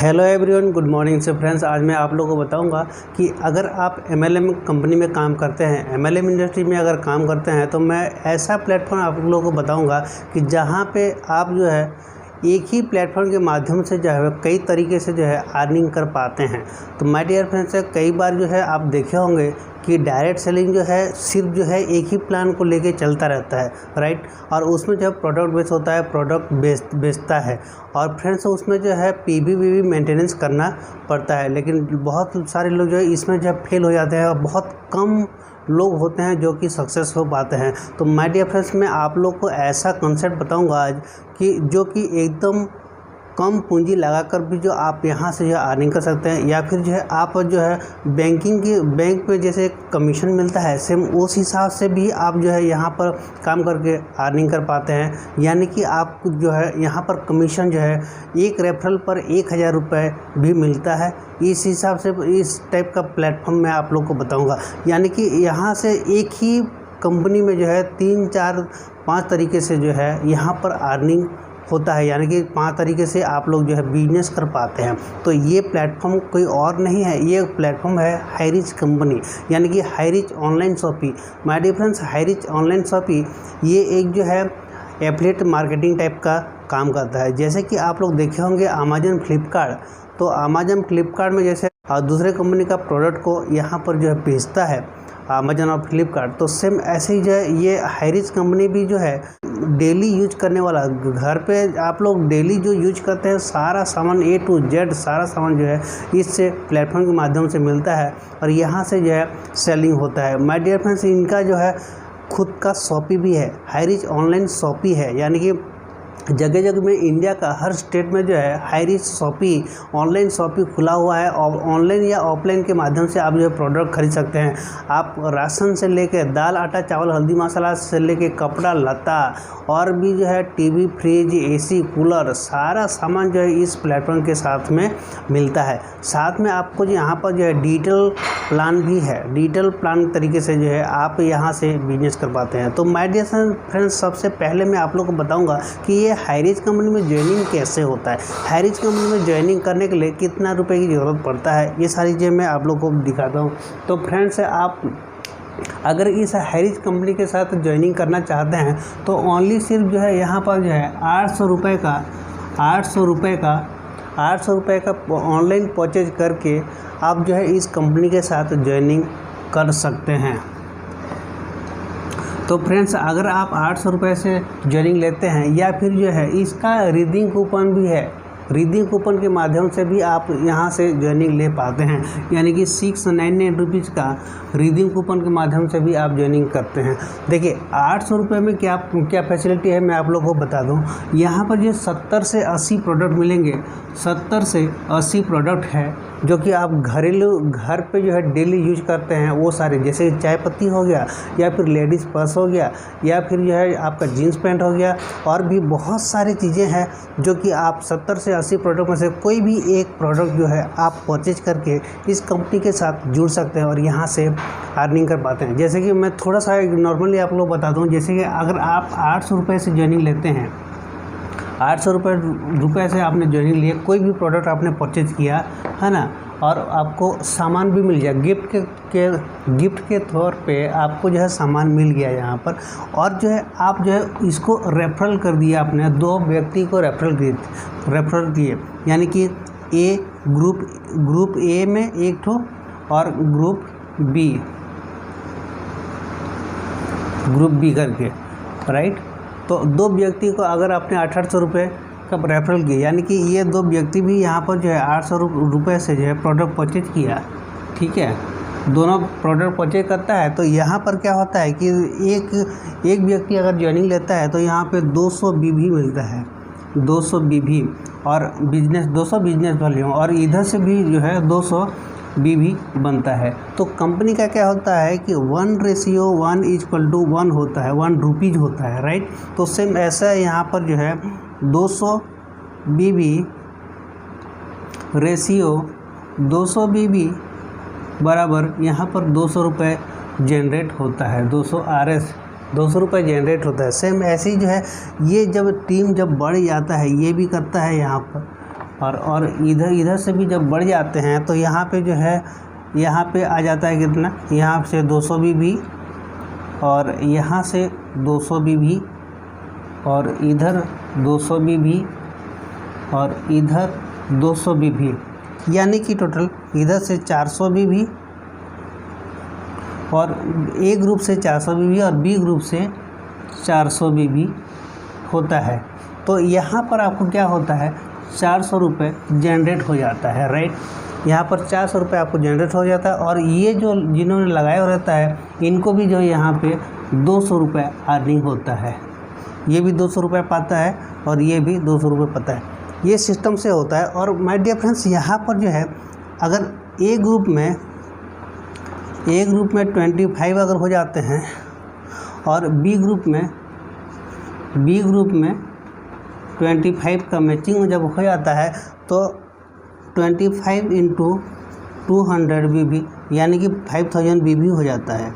Hello everyone, good morning से friends. आज मैं आप लोगों को बताऊंगा कि अगर आप MLM कंपनी में काम करते हैं, MLM इंडस्ट्री में अगर काम करते हैं, तो मैं ऐसा प्लेटफॉर्म आप लोगों को बताऊंगा कि जहां पे आप जो है एक ही प्लेटफॉर्म के माध्यम से जो है कई तरीके से जो है अर्निंग कर पाते हैं। तो माय डियर फ्रेंड्स, कई बार जो है आप देखे होंगे कि डायरेक्ट सेलिंग जो है सिर्फ जो है एक ही प्लान को लेके चलता रहता है, राइट। और उसमें जो है प्रोडक्ट बेस होता है, प्रोडक्ट बेचता है और फ्रेंड्स उसमें जो है PV मेंटेनेंस करना पड़ता है। लेकिन बहुत सारे लोग जो है इसमें जो है फेल हो जाते हैं और बहुत कम लोग होते हैं जो कि सक्सेस हो पाते हैं। तो माय डियर फ्रेंड्स, मैं आप लोग को ऐसा कॉन्सेप्ट बताऊंगा आज कि जो कि एकदम कम पूंजी लगाकर भी जो आप यहाँ से जो है अर्निंग कर सकते हैं, या फिर जो है आप जो है बैंक में जैसे कमीशन मिलता है, सेम उस हिसाब से भी आप जो है यहाँ पर काम करके अर्निंग कर पाते हैं। यानी कि आप जो है यहाँ पर कमीशन जो है एक रेफरल पर 1000 रुपये भी मिलता है। इस हिसाब से इस टाइप का प्लेटफॉर्म मैं आप लोग को बताऊँगा। यानी कि यहाँ से एक ही कंपनी में जो है 3, 4, 5 तरीके से जो है यहाँ पर अर्निंग होता है। यानी कि 5 तरीके से आप लोग जो है बिजनेस कर पाते हैं। तो ये प्लेटफॉर्म कोई और नहीं है, ये प्लेटफॉर्म है हाईरिच कंपनी, यानी कि Hirich online shopping. My dear friends, Hirich online shopping ये एक जो है एफिलिएट मार्केटिंग टाइप का काम करता है। जैसे कि आप लोग देखे होंगे अमेजन फ्लिपकार्ट, तो अमेजन फ्लिपकार्ट में जैसे दूसरे कंपनी का प्रोडक्ट को यहाँ पर जो है बेचता है अमेजन और फ्लिपकार्ट, तो सेम ऐसे ही जो है ये हाईरिच कंपनी भी जो है डेली यूज करने वाला, घर पे आप लोग डेली जो यूज करते हैं सारा सामान A to Z सारा सामान जो है इससे प्लेटफॉर्म के माध्यम से मिलता है और यहाँ से जो है सेलिंग होता है। माय डियर फ्रेंड्स, इनका जो है खुद का शॉपी भी है, हाईरिच ऑनलाइन शॉपी है। यानी कि जगह जगह में इंडिया का हर स्टेट में जो है हाईरिच शॉपी ऑनलाइन शॉपी खुला हुआ है और ऑनलाइन या ऑफलाइन के माध्यम से आप जो है प्रोडक्ट खरीद सकते हैं। आप राशन से लेके दाल, आटा, चावल, हल्दी, मसाला से लेके कपड़ा लता और भी जो है टीवी, फ्रिज, AC, कूलर सारा सामान जो है इस प्लेटफॉर्म के साथ में मिलता है। साथ में आपको जो यहाँ पर जो है डिजिटल प्लान भी है, डिजिटल प्लान तरीके से जो है आप यहाँ से बिजनेस कर पाते हैं। तो माय डियर फ्रेंड्स, सबसे पहले मैं आप लोग को बताऊँगा कि ये हाईरिच कंपनी में ज्वाइनिंग कैसे होता है, हाईरिच कंपनी में ज्वाइनिंग करने के लिए कितना रुपए की ज़रूरत पड़ता है, ये सारी चीज़ें मैं आप लोग को दिखाता हूँ। तो फ्रेंड्स, आप अगर इस हाईरिच कंपनी के साथ ज्वाइनिंग करना चाहते हैं तो ओनली सिर्फ जो है यहाँ पर जो है 800 रुपये का ऑनलाइन परचेज करके आप जो है इस कंपनी के साथ ज्वाइनिंग कर सकते हैं। तो फ्रेंड्स, अगर आप 800 रुपये से ज्वाइनिंग लेते हैं या फिर जो है इसका रीडिंग कूपन भी है, रीडिंग कूपन के माध्यम से भी आप यहाँ से ज्वाइनिंग ले पाते हैं। यानी कि 699 रुपीज़ का रीडिंग कूपन के माध्यम से भी आप ज्वाइनिंग करते हैं। देखिए 800 रुपये में क्या फैसिलिटी है मैं आप लोगों को बता दूं। यहाँ पर जो 70 से 80 प्रोडक्ट मिलेंगे, 70 से 80 प्रोडक्ट है जो कि आप घर पे जो है डेली यूज करते हैं। वो सारे जैसे चाय पत्ती हो गया, या फिर लेडीज़ पर्स हो गया, या फिर जो है आपका जीन्स पैंट हो गया, और भी बहुत सारी चीज़ें हैं जो कि आप 70 से 80 प्रोडक्ट में से कोई भी एक प्रोडक्ट जो है आप परचेज करके इस कंपनी के साथ जुड़ सकते हैं और यहाँ से अर्निंग कर पाते हैं। जैसे कि मैं थोड़ा सा नॉर्मली आप लोग बता दूँ, जैसे कि अगर आप 800 रुपये से ज्वाइनिंग लेते हैं, 800 रुपये से आपने ज्वाइनिंग लिए, कोई भी प्रोडक्ट आपने परचेज किया है ना, और आपको सामान भी मिल गया गिफ्ट के तौर पे आपको जो है सामान मिल गया यहाँ पर, और जो है आप जो है इसको रेफरल कर दिया, आपने 2 व्यक्ति को रेफरल किए। यानी कि ग्रुप ए में एक ठो और ग्रुप बी करके, राइट। तो 2 व्यक्ति को अगर आपने 800 रुपये का रेफरल किया, यानी कि ये 2 व्यक्ति भी यहाँ पर जो है 800 रुपये से जो है प्रोडक्ट परचेज किया, ठीक है। दोनों प्रोडक्ट परचेज करता है तो यहाँ पर क्या होता है कि एक व्यक्ति अगर ज्वाइनिंग लेता है तो यहाँ पे 200 BV मिलता है, 200 BV और 200 बिजनेस वैल्यू, और इधर से भी जो है 200 BV बनता है। तो कंपनी का क्या होता है कि 1:1 होता है, 1 रुपीज़ होता है, राइट। तो सेम ऐसा यहाँ पर जो है 200 BV बराबर यहाँ पर 200 रुपये जनरेट होता है, 200 RS 200 रुपये जनरेट होता है। सेम ऐसे ही जो है ये जब टीम जब बढ़ जाता है, ये भी करता है यहाँ पर, और इधर से भी जब बढ़ जाते हैं तो यहाँ पे जो है, यहाँ पे आ जाता है कितना, यहाँ से 200 BB और यहाँ से 200 BB और इधर 200 BB और इधर 200 BB, यानी कि टोटल इधर से 400 BB और ए ग्रुप से 400 BB और बी ग्रुप से 400 BB होता है। तो यहाँ पर आपको क्या होता है, 400 रुपये जनरेट हो जाता है, राइट। यहाँ पर 400 रुपये आपको जनरेट हो जाता है और ये जो जिन्होंने लगाया रहता है इनको भी जो यहाँ पे 200 रुपये अर्निंग होता है। ये भी 200 रुपये पाता है और ये भी 200 रुपये पाता है। ये सिस्टम से होता है। और माय डियर फ्रेंड्स, यहाँ पर जो है अगर ए ग्रुप में 25 अगर हो जाते हैं और बी ग्रुप में 25 का मैचिंग जब हो जाता है तो 25 इंटू 200 BB, यानी कि 5000 BB हो जाता है,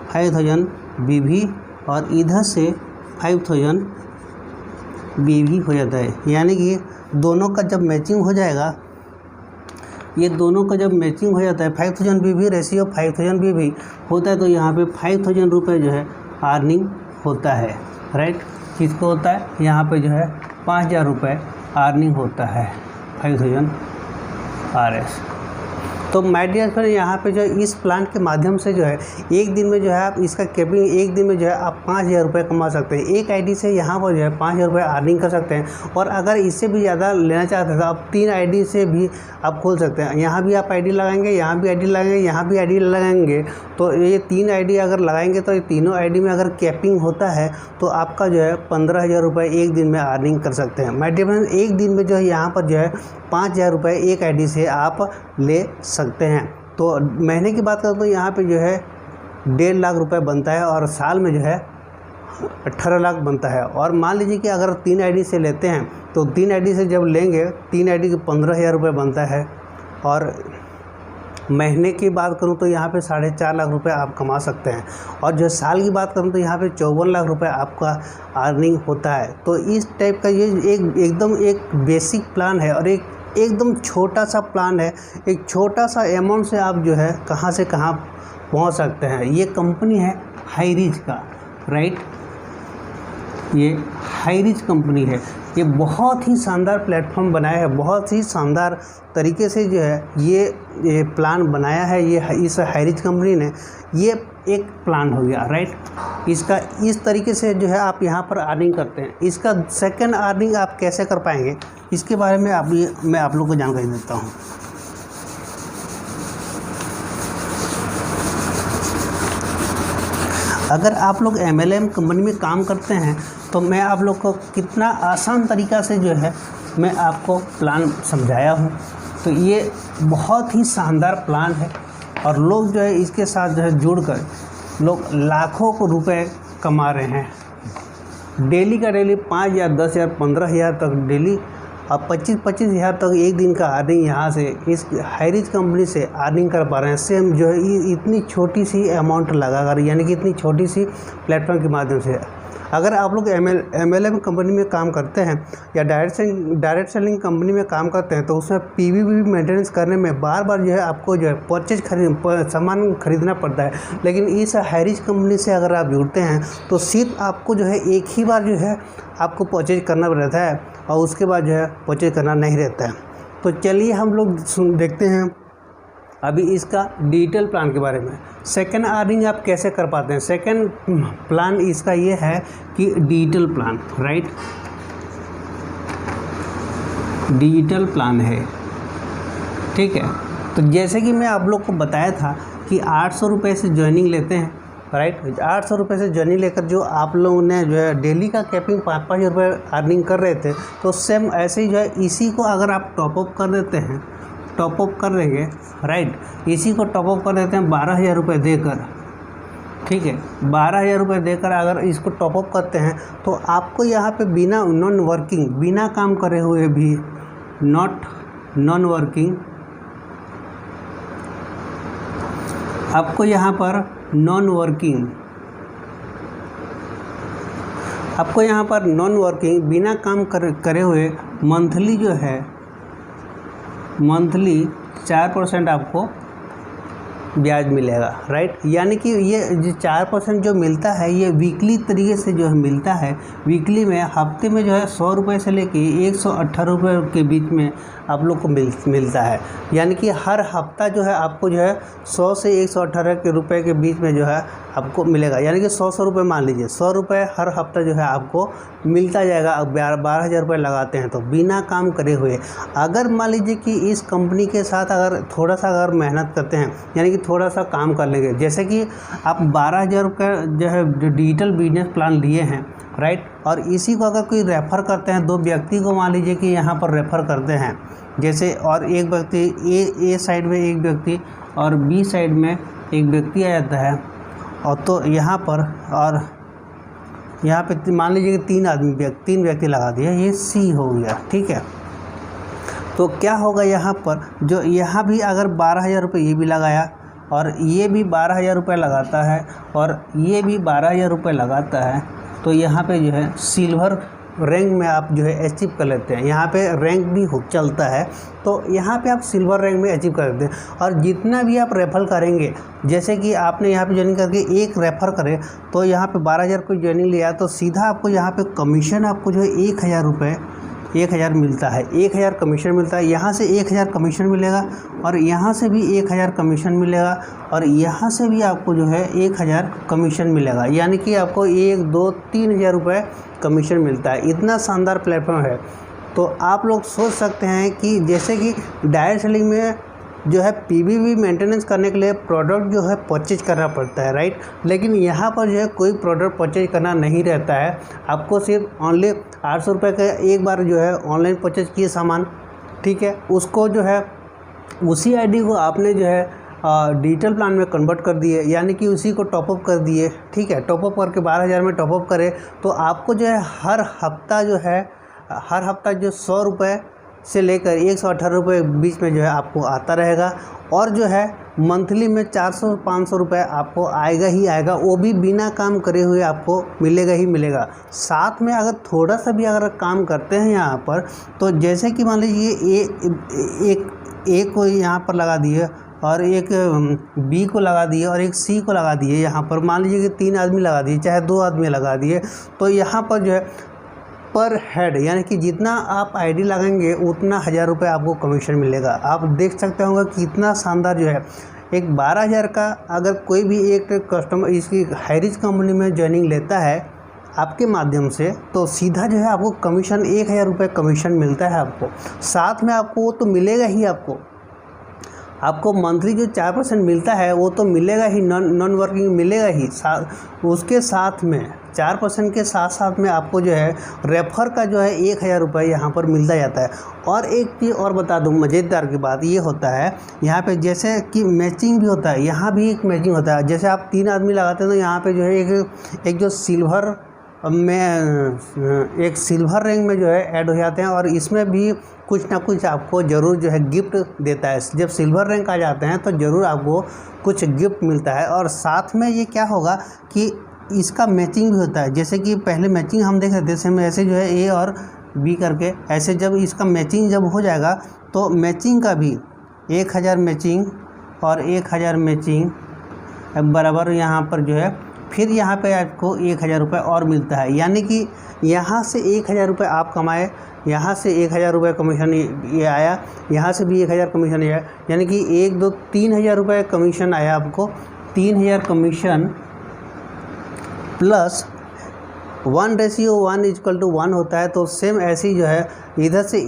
5000 BB और इधर से 5000 BB हो जाता है। यानी कि दोनों का जब मैचिंग हो जाएगा, ये दोनों का जब मैचिंग हो जाता है 5000 BB रेशियो 5000 BB होता है, तो यहाँ पे 5000 रुपये जो है अर्निंग होता है, राइट। किसको होता है, यहाँ पे जो है 5000 रुपये अर्निंग होता है, 5000 RS। तो माय डियर फ्रेंड, यहाँ पे जो है इस प्लान के माध्यम से जो है एक दिन में जो है आप इसका कैपिंग, एक दिन में जो है आप 5000 रुपये कमा सकते हैं। एक आईडी से यहाँ पर जो है 5000 रुपये अर्निंग कर सकते हैं। और अगर इससे भी ज़्यादा लेना चाहते हैं तो आप 3 आईडी से भी आप खोल सकते हैं। यहाँ भी आप आईडी लगाएंगे, यहाँ भी आईडी लगाएंगे, यहाँ भी आईडी लगाएंगे, तो ये 3 आईडी अगर लगाएंगे तो ये तीनों आईडी में अगर कैपिंग होता है तो आपका जो है 15000 रुपये एक दिन में अर्निंग कर सकते हैं। माय डियर फ्रेंड, एक दिन में जो है यहाँ पर जो है 5000 रुपये एक आईडी से आप ले सकते हैं। तो महीने की बात करें तो यहाँ पे जो है 1.5 लाख रुपए बनता है और साल में जो है 18 लाख बनता है। और मान लीजिए कि अगर 3 आईडी से लेते हैं तो 3 आईडी से जब लेंगे 3 आईडी के 15000 रुपये बनता है। और महीने की बात करूं तो यहाँ पे 4.5 लाख रुपए आप कमा सकते हैं। और जो साल की बात करूं तो यहाँ पे 54 लाख रुपए आपका अर्निंग होता है। तो इस टाइप का ये एकदम एक बेसिक प्लान है और एकदम छोटा सा प्लान है। एक छोटा सा अमाउंट से आप जो है कहाँ से कहाँ पहुँच सकते हैं। ये कंपनी है हाईरिच का, राइट। ये हाईरिच कंपनी है। ये बहुत ही शानदार प्लेटफॉर्म बनाया है, बहुत ही शानदार तरीके से जो है ये प्लान बनाया है। ये इस हाईरिच कंपनी ने ये एक प्लान हो गया, राइट। इसका इस तरीके से जो है आप यहाँ पर अर्निंग करते हैं। इसका सेकंड अर्निंग आप कैसे कर पाएंगे, इसके बारे में मैं आप लोग को जानकारी देता हूँ। अगर आप लोग MLM कंपनी में काम करते हैं तो मैं आप लोग को कितना आसान तरीक़ा से जो है मैं आपको प्लान समझाया हूँ। तो ये बहुत ही शानदार प्लान है और लोग जो है इसके साथ जो है जुड़कर लोग लाखों को रुपए कमा रहे हैं। डेली का डेली 5000, 10000, 15000 तक डेली और 25,000 तक एक दिन का अर्निंग यहाँ से इस हाईरिच कंपनी से अर्निंग कर पा रहे हैं। सेम जो है इतनी छोटी सी अमाउंट लगाकर, यानी कि इतनी छोटी सी प्लेटफॉर्म के माध्यम से। अगर आप लोग MLM कंपनी में काम करते हैं या डायरेक्ट सेलिंग कंपनी में काम करते हैं तो उसमें PV मेंटेनेंस करने में बार बार जो है आपको जो है सामान खरीदना पड़ता है। लेकिन इस हाईरिच कंपनी से अगर आप जुड़ते हैं तो सिर्फ आपको जो है एक ही बार जो है आपको परचेज करना रहता है और उसके बाद जो है परचेज करना नहीं रहता है। तो चलिए हम लोग देखते हैं अभी इसका डिजिटल प्लान के बारे में। सेकंड अर्निंग आप कैसे कर पाते हैं। सेकंड प्लान इसका ये है कि digital plan, right. Digital plan है, ठीक है। तो जैसे कि मैं आप लोग को बताया था कि 800 रुपये से ज्वाइनिंग लेते हैं, राइट। 800 रुपये से ज्वाइनिंग लेकर जो आप लोगों ने जो है डेली का कैपिंग 5-5 रुपये अर्निंग कर रहे थे, तो सेम ऐसे ही जो है इसी को अगर आप टॉपअप कर देते हैं, टॉपअप कर देंगे, राइट। इसी को टॉपअप कर देते हैं 12,000 रुपये देकर, ठीक है। 12,000 रुपये देकर अगर इसको टॉपअप करते हैं तो आपको यहाँ पे बिना नॉन वर्किंग, बिना काम करे हुए भी, नॉन वर्किंग, आपको यहाँ पर नॉन वर्किंग बिना काम करे हुए मंथली जो है मंथली 4% आपको ब्याज मिलेगा, राइट। यानी कि ये जो 4% जो मिलता है ये वीकली तरीके से जो है मिलता है। वीकली में हफ्ते में जो है 100 रुपये से लेके 118 रुपये के बीच में आप लोग को मिलता है। यानी कि हर हफ्ता जो है आपको जो है 100 से 118 रुपये के बीच में जो है आपको मिलेगा। यानी कि 100 रुपये मान लीजिए, 100 रुपये हर हफ्ता जो है आपको मिलता जाएगा। अब 12,000 रुपये लगाते हैं तो बिना काम करे हुए। अगर मान लीजिए कि इस कंपनी के साथ अगर थोड़ा सा अगर मेहनत करते हैं, यानी कि थोड़ा सा काम कर लेंगे, जैसे कि आप 12,000 रुपये जो है डिजिटल बिजनेस प्लान लिए हैं, राइट, और इसी को अगर कोई रेफ़र करते हैं, 2 व्यक्ति को मान लीजिए कि यहाँ पर रेफ़र करते हैं जैसे, और एक व्यक्ति ए साइड में एक व्यक्ति और बी साइड में एक व्यक्ति आ जाता है, और तो यहाँ पर और यहाँ पे मान लीजिए कि 3 व्यक्ति लगा दिए, ये सी हो गया, ठीक है। तो क्या होगा यहाँ पर, जो यहाँ भी अगर 12,000 रुपये ये भी लगाया और ये भी 12,000 रुपये लगाता है और ये भी 12,000 रुपये लगाता है, तो यहाँ पे जो है सिल्वर रैंक में आप जो है अचीव कर लेते हैं। यहाँ पे रैंक भी चलता है, तो यहाँ पे आप सिल्वर रैंक में अचीव कर लेते हैं। और जितना भी आप रेफर करेंगे, जैसे कि आपने यहाँ पे ज्वाइनिंग करके एक रेफ़र करें तो यहाँ पे 12,000 को ज्वाइनिंग लिया, तो सीधा आपको यहाँ पे कमीशन आपको जो है 1,000 रुपये 1,000 मिलता है। 1,000 कमीशन मिलता है। यहाँ से 1,000 कमीशन मिलेगा और यहाँ से भी 1,000 कमीशन मिलेगा और यहाँ से भी आपको जो है 1,000 कमीशन मिलेगा। यानी कि आपको 1, 2, 3,000 रुपये कमीशन मिलता है। इतना शानदार प्लेटफॉर्म है। तो आप लोग सोच सकते हैं कि जैसे कि डायरेक्ट सेलिंग में जो है पीवीवी मेंटेनेंस करने के लिए प्रोडक्ट जो है परचेज करना पड़ता है, राइट। लेकिन यहाँ पर जो है कोई प्रोडक्ट परचेज करना नहीं रहता है। आपको सिर्फ ओनली 800 रुपये का एक बार जो है ऑनलाइन परचेज किए सामान, ठीक है, उसको जो है उसी आईडी को आपने जो है डिजिटल प्लान में कन्वर्ट कर दिए, यानी कि उसी को टॉपअप कर दिए, ठीक है। टॉपअप करके 12,000 में टॉपअप करें तो आपको जो है हर हफ्ता जो 100 रुपये से लेकर 118 रुपये बीच में जो है आपको आता रहेगा। और जो है मंथली में 400-500 रुपये आपको आएगा ही आएगा, वो भी बिना काम करे हुए आपको मिलेगा ही मिलेगा। साथ में अगर थोड़ा सा भी अगर काम करते हैं यहाँ पर, तो जैसे कि मान लीजिए एक को यहाँ पर लगा दिए और एक बी को लगा दिए और एक सी को लगा दिए, यहाँ पर मान लीजिए कि 3 आदमी लगा दिए, चाहे 2 आदमी लगा दिए, तो यहाँ पर जो है पर हेड, यानी कि जितना आप आईडी लगाएंगे उतना 1,000 रुपये आपको कमीशन मिलेगा। आप देख सकते होंगे कि कितना शानदार जो है। एक 12,000 का अगर कोई भी एक कस्टमर इसकी हाईरिच कंपनी में ज्वाइनिंग लेता है आपके माध्यम से, तो सीधा जो है आपको कमीशन 1,000 रुपये कमीशन मिलता है आपको। साथ में आपको वो तो मिलेगा ही, आपको मंथली जो 4% मिलता है वो तो मिलेगा ही, नॉन वर्किंग मिलेगा ही। उसके साथ में 4% के साथ साथ में आपको जो है रेफ़र का जो है 1,000 रुपये यहाँ पर मिलता जाता है। और एक चीज़ और बता दूँ, मज़ेदार की बात ये होता है यहाँ पे जैसे कि मैचिंग भी होता है, यहाँ भी एक मैचिंग होता है। जैसे आप 3 आदमी लगाते हैं तो यहाँ पे जो है एक जो सिल्वर में एक सिल्वर रैंक में जो है ऐड हो जाते हैं, और इसमें भी कुछ ना कुछ आपको ज़रूर जो है गिफ्ट देता है। जब सिल्वर रैंक आ जाते हैं तो ज़रूर आपको कुछ गिफ्ट मिलता है। और साथ में ये क्या होगा कि इसका मैचिंग भी होता है। जैसे कि पहले मैचिंग हम देख रहे थे, सेम ऐसे जो है ए और बी करके, ऐसे जब इसका मैचिंग जब हो जाएगा तो मैचिंग का भी 1,000 मैचिंग और 1,000 मैचिंग बराबर यहाँ पर जो है फिर यहाँ पे आपको 1,000 रुपये और मिलता है। यानी कि यहाँ से 1,000 रुपये आप कमाए, यहाँ से 1,000 रुपये कमीशन ये आया, यहाँ से भी 1,000 कमीशन आया, यानी कि 1, 2, 3,000 रुपये कमीशन आया आपको। 3,000 कमीशन प्लस 1:1 होता है। तो सेम ऐसे ही जो है इधर से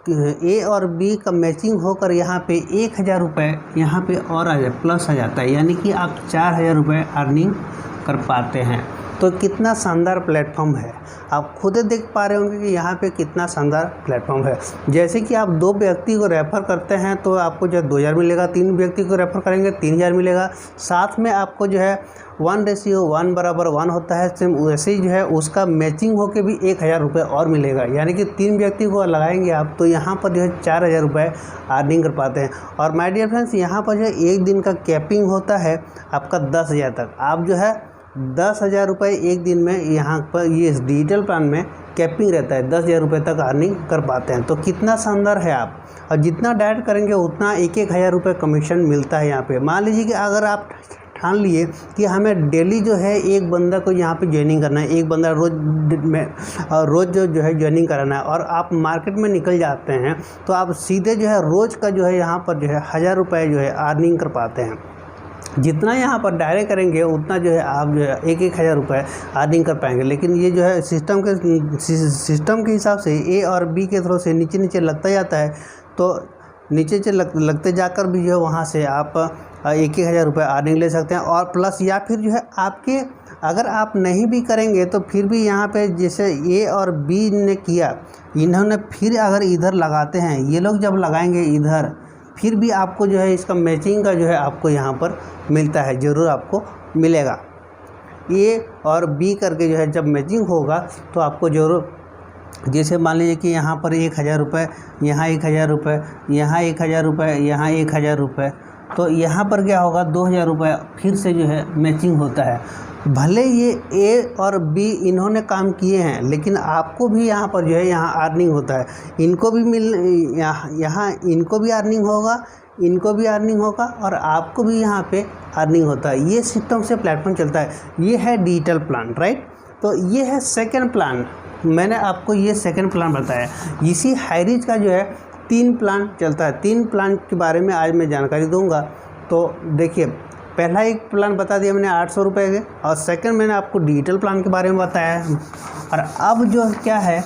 ए और बी का मैचिंग होकर यहाँ पे 1,000 रुपये यहाँ पे और आ जाए प्लस आ जाता है, यानी कि आप 4,000 रुपये अर्निंग कर पाते हैं। तो कितना शानदार प्लेटफॉर्म है, आप खुद देख पा रहे होंगे कि यहाँ पे कितना शानदार प्लेटफॉर्म है। जैसे कि आप 2 व्यक्ति को रेफ़र करते हैं तो आपको जो है 2,000 मिलेगा, 3 व्यक्ति को रेफ़र करेंगे 3,000 मिलेगा। साथ में आपको जो है 1:1 होता है, सेम वैसे ही जो है उसका मैचिंग होके भी 1,000 रुपये और मिलेगा। यानी कि 3 व्यक्ति को लगाएंगे आप तो यहाँ पर जो है 4,000 रुपये अर्निंग कर पाते हैं। और माय डियर फ्रेंड्स, यहाँ पर जो है एक दिन का कैपिंग होता है आपका 10,000 तक। आप जो है 10,000 रुपये एक दिन में यहाँ पर ये इस डिजिटल प्लान में कैपिंग रहता है, 10,000 रुपये तक अर्निंग कर पाते हैं। तो कितना शानदार है आप, और जितना डायरेक्ट करेंगे उतना 1,000 रुपये कमीशन मिलता है यहाँ पे। मान लीजिए कि अगर आप ठान लिए कि हमें डेली जो है एक बंदा को यहाँ पे ज्वाइनिंग करना है, एक बंदा रोज़ जो है ज्वाइनिंग कराना है, और आप मार्केट में निकल जाते हैं तो आप सीधे जो है रोज़ का जो है यहाँ पर जो है 1,000 रुपये जो है अर्निंग कर पाते हैं। जितना यहाँ पर डायरेक्ट करेंगे उतना जो है आप जो है 1,000 रुपये अर्निंग कर पाएंगे। लेकिन ये जो है सिस्टम के हिसाब से ए और बी के थ्रू से नीचे नीचे लगता जाता है, तो नीचे लगते जाकर भी जो है वहाँ से आप 1,000 रुपये अर्निंग ले सकते हैं। और प्लस या फिर जो है आपके अगर आप नहीं भी करेंगे तो फिर भी यहाँ पे जैसे ए और बी ने किया, इन्होंने फिर अगर इधर लगाते हैं, ये लोग जब लगाएंगे इधर, फिर भी आपको जो है इसका मैचिंग का जो है आपको यहाँ पर मिलता है, ज़रूर आपको मिलेगा। ए और बी करके जो है जब मैचिंग होगा तो आपको ज़रूर, जैसे मान लीजिए कि यहाँ पर 1,000 रुपये, यहाँ 1,000 रुपये, यहाँ 1,000 रुपये, यहाँ 1,000 रुपये, तो यहाँ पर क्या होगा 2,000 रुपये फिर से जो है मैचिंग होता है। भले ये ए और बी इन्होंने काम किए हैं, लेकिन आपको भी यहाँ पर जो है यहाँ अर्निंग होता है, इनको भी यहाँ इनको भी अर्निंग होगा, इनको भी अर्निंग होगा, और आपको भी यहाँ पे अर्निंग होता है। ये सिस्टम से प्लेटफॉर्म चलता है। ये है डिजिटल प्लान, राइट। तो ये है सेकेंड प्लान, मैंने आपको ये सेकेंड प्लान बताया। इसी हाईरीच का जो है 3 प्लान चलता है। 3 प्लान के बारे में आज मैं जानकारी दूंगा। तो देखिए, पहला एक प्लान बता दिया मैंने 800 रुपये के, और सेकंड मैंने आपको डिजिटल प्लान के बारे में बताया है। और अब जो क्या है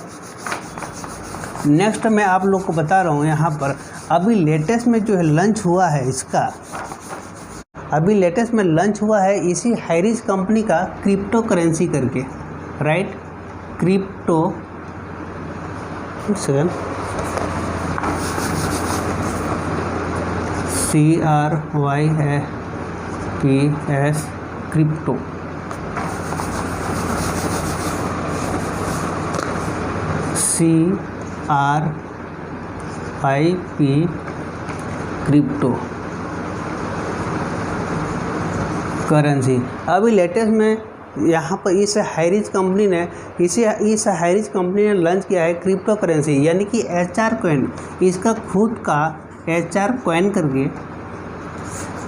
नेक्स्ट मैं आप लोग को बता रहा हूँ यहाँ पर, अभी लेटेस्ट में जो है लंच हुआ है इसका, अभी लेटेस्ट में लंच हुआ है इसी हाईरीच कंपनी का क्रिप्टो करेंसी करके, right. Crypto CRYPS crypto. CRYP crypto currency. अभी लेटेस्ट में यहाँ पर इस हाईरीच कंपनी ने इस हाईरीच कंपनी ने लॉन्च किया है क्रिप्टो करेंसी, यानी कि HR कॉइन। इसका खुद का HR कॉइन करके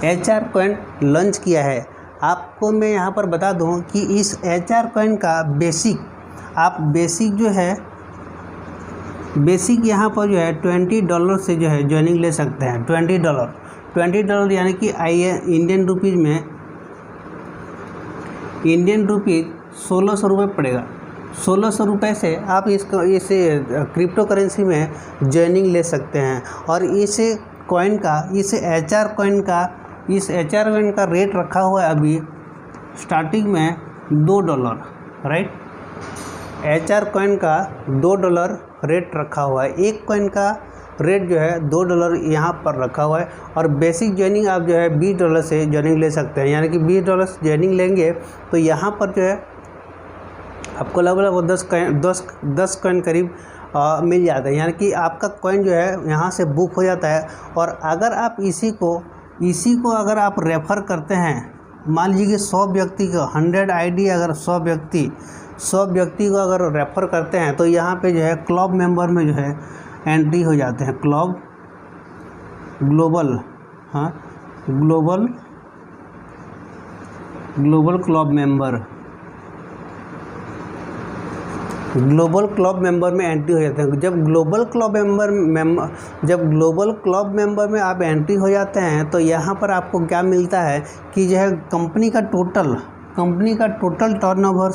HR कॉइन लॉन्च किया है। आपको मैं यहाँ पर बता दूँ कि इस HR कॉइन का बेसिक जो है बेसिक यहाँ पर जो है $20 से जो है ज्वाइनिंग ले सकते हैं। $20 यानी कि इंडियन रुपीज़ में 1,600 रुपये पड़ेगा। 1,600 रुपये से आप इसे क्रिप्टो करेंसी में ज्वाइनिंग ले सकते हैं। और इस HR कॉइन का रेट रखा हुआ है अभी स्टार्टिंग में $2, राइट। HR कॉइन का $2 रेट रखा हुआ है। एक कॉइन का रेट जो है $2 यहाँ पर रखा हुआ है। और बेसिक ज्वाइनिंग आप जो है $20 से ज्वाइनिंग ले सकते हैं, यानी कि $20 ज्वाइनिंग लेंगे तो यहाँ पर जो है आपको लगभग 10 कॉइन करीब मिल जाता है, यानी कि आपका कॉइन जो है यहाँ से बुक हो जाता है। और अगर आप इसी को अगर आप रेफ़र करते हैं, मान लीजिए 100 व्यक्ति को 100 ID अगर 100 व्यक्ति को अगर रेफ़र करते हैं तो यहाँ पे जो है क्लब मेंबर में जो है एंट्री हो जाते हैं। ग्लोबल क्लब मेंबर में एंट्री हो जाते हैं। जब ग्लोबल क्लब मेंबर में आप एंट्री हो जाते हैं तो यहाँ पर आपको क्या मिलता है कि जो है कंपनी का टोटल टर्नओवर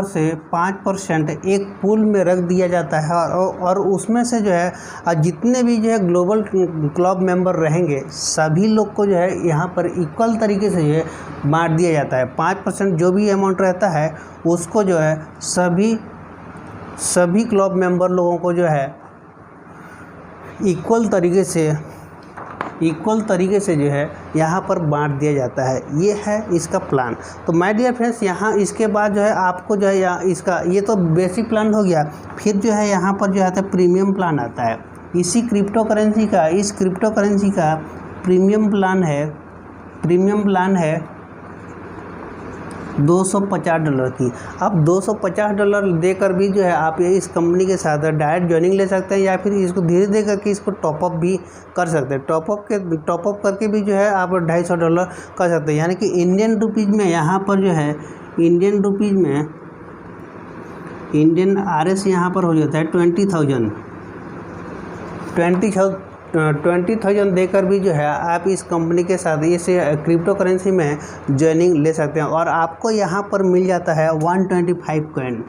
से 5% एक पूल में रख दिया जाता है। और उसमें से जो है जितने भी जो है ग्लोबल क्लब मेंबर रहेंगे सभी लोग को जो है यहाँ पर इक्वल तरीके से जो है बांट दिया जाता है। 5% जो भी अमाउंट रहता है उसको जो है सभी क्लब मेंबर लोगों को जो है इक्वल तरीके से जो है यहाँ पर बांट दिया जाता है। ये है इसका प्लान। तो माय डियर फ्रेंड्स, यहाँ इसके बाद जो है आपको जो है ये तो बेसिक प्लान हो गया। फिर जो है यहाँ पर जो आता है प्रीमियम प्लान आता है। इस क्रिप्टो करेंसी का प्रीमियम प्लान है $250 की। अब $250 देकर भी जो है आप ये इस कंपनी के साथ डायरेक्ट ज्वाइनिंग ले सकते हैं, या फिर इसको धीरे धीरे करके इसको टॉपअप भी कर सकते हैं। टॉपअप करके भी जो है आप $250 कर सकते हैं, यानी कि इंडियन रुपीज़ में यहाँ पर जो है इंडियन रुपीज़ में इंडियन RS यहाँ पर हो जाता है 20,000 देकर भी जो है आप इस कंपनी के साथ इस क्रिप्टो करेंसी में ज्वाइनिंग ले सकते हैं। और आपको यहाँ पर मिल जाता है 125 कॉइन,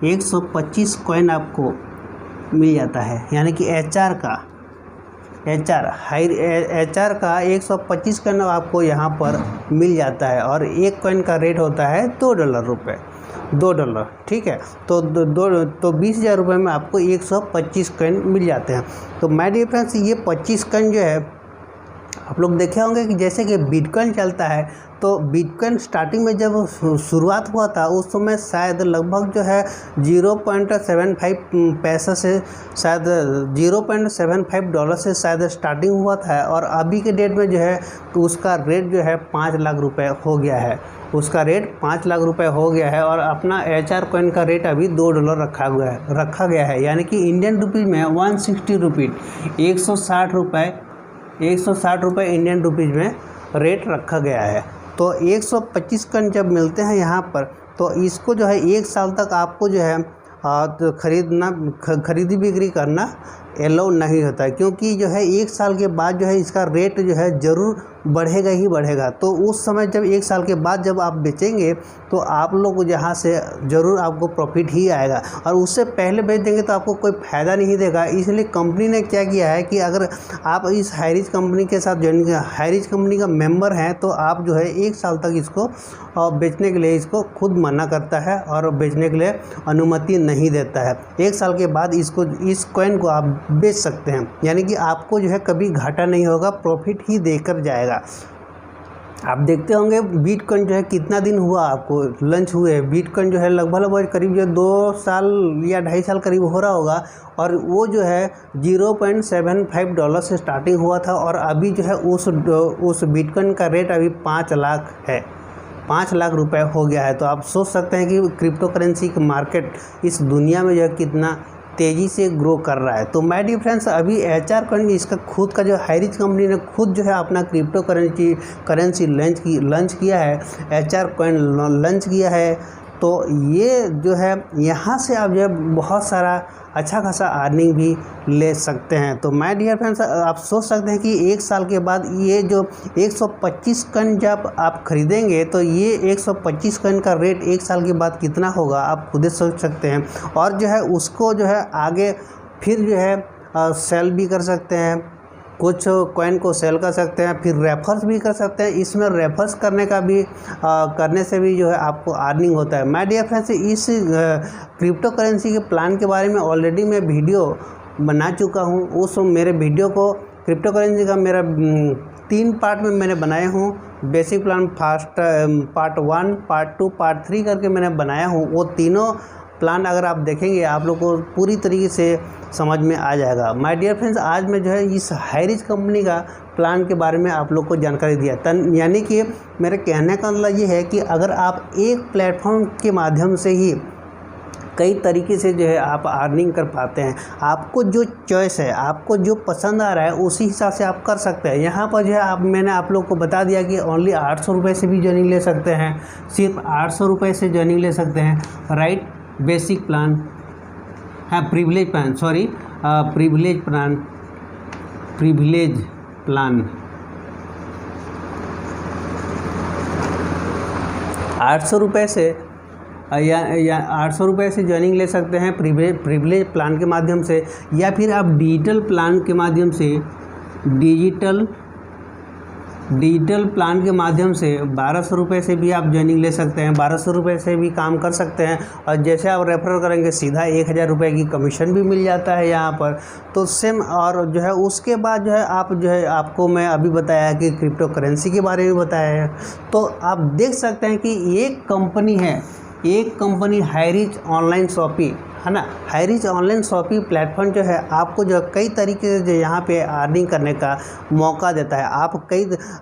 125 कॉइन आपको मिल जाता है, यानी कि HR का 125 कॉइन आपको यहाँ पर मिल जाता है। और एक कॉइन का रेट होता है $2, ठीक है। तो 20,000 रुपये में आपको 125 कॉइन मिल जाते हैं। तो माय डियर फ्रेंड्स, ये 25 कॉइन जो है आप लोग देखे होंगे कि जैसे कि बिटकॉइन चलता है, तो बिटकॉइन स्टार्टिंग में जब शुरुआत हुआ था उस समय शायद लगभग जो है 0.75 पैसा से शायद $0.75 से शायद स्टार्टिंग हुआ था। और अभी के डेट में जो है तो उसका रेट जो है 5 लाख रुपए हो गया है, उसका रेट 5 लाख रुपए हो गया है। और अपना HR कॉइन का रेट अभी $2 रखा गया है, यानी कि इंडियन रुपीज़ में 160 रुपीज़ 160 रुपये इंडियन रुपीज़ में रेट रखा गया है। तो 125 कॉइन जब मिलते हैं यहाँ पर, तो इसको जो है 1 साल तक आपको जो है तो खरीदी बिक्री करना एलाउ नहीं होता है, क्योंकि जो है 1 साल के बाद जो है इसका रेट जो है ज़रूर बढ़ेगा ही बढ़ेगा। तो उस समय जब 1 साल के बाद जब आप बेचेंगे तो आप लोग जहाँ से ज़रूर आपको प्रॉफिट ही आएगा, और उससे पहले बेच देंगे तो आपको कोई फ़ायदा नहीं देगा। इसलिए कंपनी ने क्या किया है कि अगर आप इस हाईरिच कंपनी के साथ हाईरिच कंपनी का मेंबर हैं तो आप जो है 1 साल तक इसको बेचने के लिए इसको खुद मना करता है और बेचने के लिए अनुमति नहीं देता है। 1 साल के बाद इस कॉइन को आप बेच सकते हैं, यानी कि आपको जो है कभी घाटा नहीं होगा, प्रॉफिट ही देकर जाएगा। आप देखते होंगे बिटकॉइन जो है कितना दिन हुआ आपको लॉन्च हुए, बिटकॉइन जो है लगभग करीब जो 2 साल या 2.5 साल करीब हो रहा होगा, और वो जो है $0.75 से स्टार्टिंग हुआ था, और अभी जो है उस बिटकॉइन का रेट अभी 5 लाख है, 5 लाख रुपए हो गया है। तो आप सोच सकते हैं कि क्रिप्टो करेंसी का मार्केट इस दुनिया में जो है कितना तेज़ी से ग्रो कर रहा है। तो माय डियर फ्रेंड्स, अभी HR कॉइन इसका खुद का जो हाईरिच कंपनी ने खुद जो है अपना क्रिप्टो करेंसी लॉन्च किया है, HR कॉइन लॉन्च किया है। तो ये जो है यहाँ से आप जो है बहुत सारा अच्छा खासा अर्निंग भी ले सकते हैं। तो माय डियर फ्रेंड्स, आप सोच सकते हैं कि 1 साल के बाद ये जो 125 कॉइन जब आप खरीदेंगे तो ये 125 कॉइन का रेट 1 साल के बाद कितना होगा आप खुद सोच सकते हैं। और जो है उसको जो है आगे फिर जो है सेल भी कर सकते हैं, कुछ कॉइन को सेल कर सकते हैं, फिर रेफर्स भी कर सकते हैं। इसमें रेफर्स करने से भी जो है आपको अर्निंग होता है। माय डियर फ्रेंड्स, इस क्रिप्टो करेंसी के प्लान के बारे में ऑलरेडी मैं वीडियो बना चुका हूँ। उस मेरे वीडियो को क्रिप्टो करेंसी का मेरा 3 पार्ट में मैंने बनाए हूँ। Basic plan part 1, part 2, part 3 करके मैंने बनाया हूँ। वो तीनों प्लान अगर आप देखेंगे आप लोग को पूरी तरीके से समझ में आ जाएगा। माय डियर फ्रेंड्स, आज मैं जो है इस हाईरिच कंपनी का प्लान के बारे में आप लोग को जानकारी दिया, यानी कि मेरे कहने का मतलब ये है कि अगर आप एक प्लेटफॉर्म के माध्यम से ही कई तरीके से जो है आप अर्निंग कर पाते हैं, आपको जो चॉइस है, आपको जो पसंद आ रहा है उसी हिसाब से आप कर सकते हैं। यहाँ पर जो है मैंने आप लोग को बता दिया कि ओनली 800 रुपये से भी ज्वाइनिंग ले सकते हैं, सिर्फ 800 रुपये से ज्वाइनिंग ले सकते हैं। राइट, बेसिक प्लान है, प्रिविलेज प्लान 800 रुपये से या 800 रुपये से ज्वाइनिंग ले सकते हैं प्रिविलेज प्लान के माध्यम से, या फिर आप डिजिटल प्लान के माध्यम से डिजिटल प्लान के माध्यम से 1200 रुपये से भी आप ज्वाइनिंग ले सकते हैं, 1200 रुपये से भी काम कर सकते हैं। और जैसे आप रेफर करेंगे सीधा 1000 रुपये की कमीशन भी मिल जाता है यहाँ पर। तो सेम, और जो है उसके बाद जो है आप जो है आपको मैं अभी बताया कि क्रिप्टो करेंसी के बारे में बताया है। तो आप देख सकते हैं कि एक कंपनी है, एक कंपनी हाईरिच ऑनलाइन शॉपिंग है ना। हाईरिच ऑनलाइन शॉपिंग प्लेटफॉर्म जो है आपको जो कई तरीके से जो यहाँ पे अर्निंग करने का मौका देता है।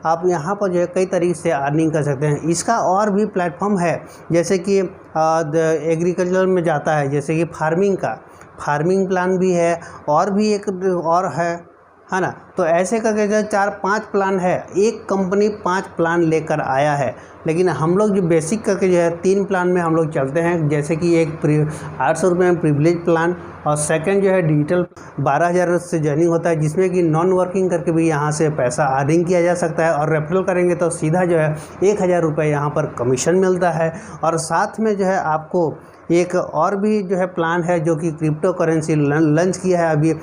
आप यहाँ पर जो है कई तरीके से अर्निंग कर सकते हैं। इसका और भी प्लेटफॉर्म है, जैसे कि एग्रीकल्चर में जाता है, जैसे कि फार्मिंग प्लान भी है, और भी एक और है ना। तो ऐसे करके जो 4-5 प्लान है, एक कंपनी 5 प्लान लेकर आया है। लेकिन हम लोग जो बेसिक करके जो है 3 प्लान में हम लोग चलते हैं, जैसे कि एक 800 रुपये में प्रिविलेज प्लान, और सेकंड जो है डिजिटल 12,000 से ज्वाइनिंग होता है, जिसमें कि नॉन वर्किंग करके भी यहाँ से पैसा अर्निंग किया जा सकता है। और रेफरल करेंगे तो सीधा जो है 1,000 रुपये यहाँ पर कमीशन मिलता है। और साथ में जो है आपको एक और भी जो है प्लान है, जो कि क्रिप्टो करेंसी लॉन्च किया है, अभी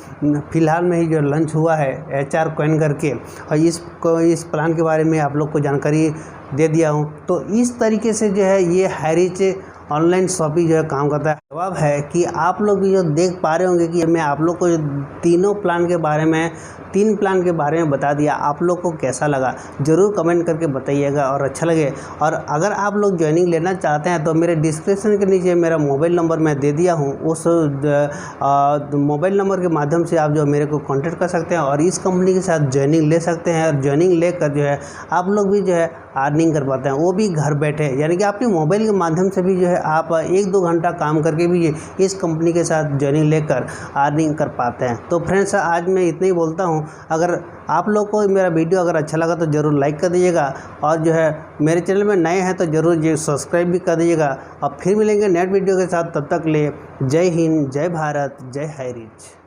फ़िलहाल में ही जो लॉन्च हुआ है HR कॉइन करके, और इस प्लान के बारे में आप लोग को जानकारी दे दिया हूँ। तो इस तरीके से जो है ये हाईरिच ऑनलाइन शॉपिंग जो है काम करता है। जवाब है कि आप लोग भी जो देख पा रहे होंगे कि मैं आप लोग को तीन प्लान के बारे में बता दिया। आप लोग को कैसा लगा ज़रूर कमेंट करके बताइएगा, और अच्छा लगे। और अगर आप लोग ज्वाइनिंग लेना चाहते हैं तो मेरे डिस्क्रिप्शन के नीचे मेरा मोबाइल नंबर मैं दे दिया हूँ। उस मोबाइल नंबर के माध्यम से आप जो मेरे को कॉन्टेक्ट कर सकते हैं और इस कंपनी के साथ ज्वाइनिंग ले सकते हैं। और ज्वाइनिंग लेकर जो है आप लोग भी जो है अर्निंग कर पाते हैं, वो भी घर बैठे, यानी कि अपने मोबाइल के माध्यम से भी जो है आप 1-2 घंटा काम करके भी इस कंपनी के साथ ज्वाइनिंग लेकर अर्निंग कर पाते हैं। तो फ्रेंड्स, आज मैं इतना ही बोलता हूँ। अगर आप लोग को मेरा वीडियो अगर अच्छा लगा तो ज़रूर लाइक कर दीजिएगा, और जो है मेरे चैनल में नए हैं तो ज़रूर सब्सक्राइब भी कर दीजिएगा। और फिर मिलेंगे नेक्स्ट वीडियो के साथ, तब तक ले जय हिंद, जय भारत, जय हाईरिच।